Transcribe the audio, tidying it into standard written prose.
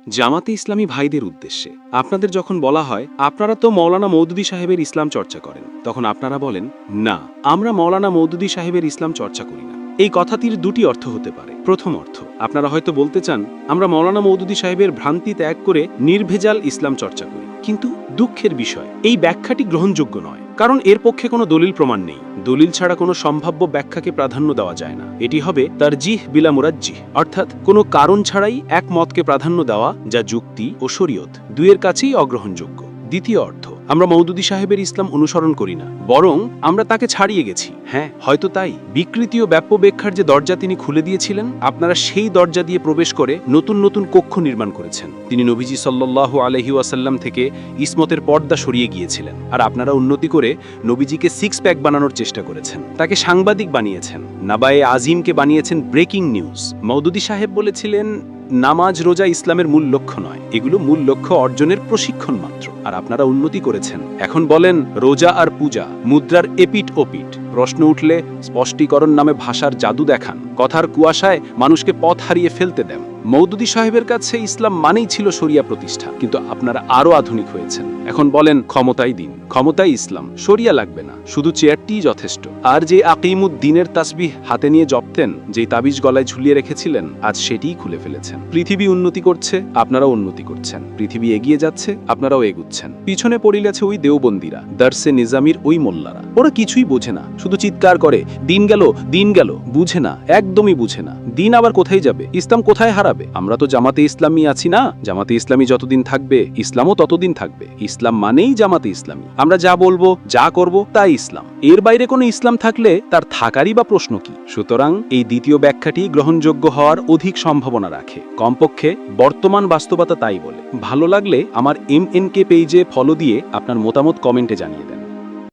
জামাতে ইসলামী ভাইদের উদ্দেশ্যে আপনাদের যখন বলা হয় আপনারা তো মৌলানা মওদুদী সাহেবের ইসলাম চর্চা করেন, তখন আপনারা বলেন না, আমরা মৌলানা মওদুদী সাহেবের ইসলাম চর্চা করি না। এই কথাটির দুটি অর্থ হতে পারে। প্রথম অর্থ, আপনারা হয়তো বলতে চান আমরা মৌলানা মওদুদী সাহেবের ভ্রান্তি ত্যাগ করে নির্ভেজাল ইসলাম চর্চা করি। কিন্তু দুঃখের বিষয়, এই ব্যাখ্যাটি গ্রহণযোগ্য নয়, কারণ এর পক্ষে কোনো দলিল প্রমাণ নেই। দলিল ছাড়া কোনো সম্ভাব্য ব্যাখ্যাকে প্রাধান্য দেওয়া যায় না। এটি হবে তারজিহ বিলা মুরাজ্জিহ, অর্থাৎ কোনো কারণ ছাড়াই এক মতকে প্রাধান্য দেওয়া যা যুক্তি ও শরীয়ত দুইয়ের কাছেই অগ্রহণযোগ্য। দ্বিতীয় অর্থ, আমরা মওদুদী সাহেবের ইসলাম অনুসরণ করি না, বরং আমরা তাকে ছাড়িয়ে গেছি। হ্যাঁ, হয়তো তাই। বিকৃতি ও ব্যাখ্যার যে দরজা তিনি খুলে দিয়েছিলেন, আপনারা সেই দরজা দিয়ে প্রবেশ করে নতুন নতুন কক্ষ নির্মাণ করেছেন। তিনি নবীজি সাল্লাল্লাহু আলাইহি ওয়াসাল্লাম থেকে ইসমতের পর্দা সরিয়ে গিয়েছিলেন, আর আপনারা উন্নতি করে নবীজিকে সিক্স প্যাক বানানোর চেষ্টা করেছেন। তাকে সাংবাদিক বানিয়েছেন, নাবায়ে আজিমকে বানিয়েছেন ব্রেকিং নিউজ। মওদুদী সাহেব বলেছিলেন নামাজ রোজা ইসলামের মূল লক্ষ্য নয়, এগুলো মূল লক্ষ্য অর্জনের প্রশিক্ষণ মাত্র। আর আপনারা উন্নতি করেছেন, এখন বলেন রোজা আর পূজা মুদ্রার এপিট ওপিট। প্রশ্ন উঠলে স্পষ্টীকরণ নামে ভাষার জাদু দেখান, কথার কুয়াশায় মানুষকে পথ হারিয়ে ফেলতে দেন। মওদুদী সাহেবের কাছে ইসলাম মানেই ছিল শরিয়া প্রতিষ্ঠা, কিন্তু আপনারা আরো আধুনিক হয়েছেন। এখন বলেন ক্ষমতাই দিন, ক্ষমতাই ইসলাম, শরিয়া লাগবে না, শুধু চেয়ারটিই যথেষ্ট। আর যে আকিমুদ্দিনের তাসবিহ হাতে নিয়ে জপতেন, যেই তাবিজ গলায় ঝুলিয়ে রেখেছিলেন, আজ সেটিই খুলে ফেলেছেন। পৃথিবী উন্নতি করছে, আপনারাও উন্নতি করছেন। পৃথিবী এগিয়ে যাচ্ছে, আপনারাও এগুচ্ছেন। পিছনে পড়ে গেছে ওই দেওবন্দিরা, দার্সে নিজামির ওই মোল্লারা। ওরা কিছুই বোঝে না, শুধু চিৎকার করে দিন গেল দিন গেল। বুঝে না, একদমই বুঝে না। দিন আবার কোথায় যাবে, ইসলাম কোথায় হারাবে? আমরা তো জামাতে ইসলামী আছি না? জামাতে ইসলামী যতদিন থাকবে ইসলামও ততদিন থাকবে। ইসলাম মানেই জামাতে ইসলামী। আমরা যা বলবো, যা করব তাই ইসলাম। এর বাইরে কোনো ইসলাম থাকলে তার থাকারই বা প্রশ্ন কি? সুতরাং এই দ্বিতীয় ব্যাখ্যাটি গ্রহণযোগ্য হওয়ার অধিক সম্ভাবনা রাখে, কমপক্ষে বর্তমান বাস্তবতা তাই বলে। ভালো লাগলে আমার MNK পেজে ফলো দিয়ে আপনার মতামত কমেন্টে জানিয়ে দেন।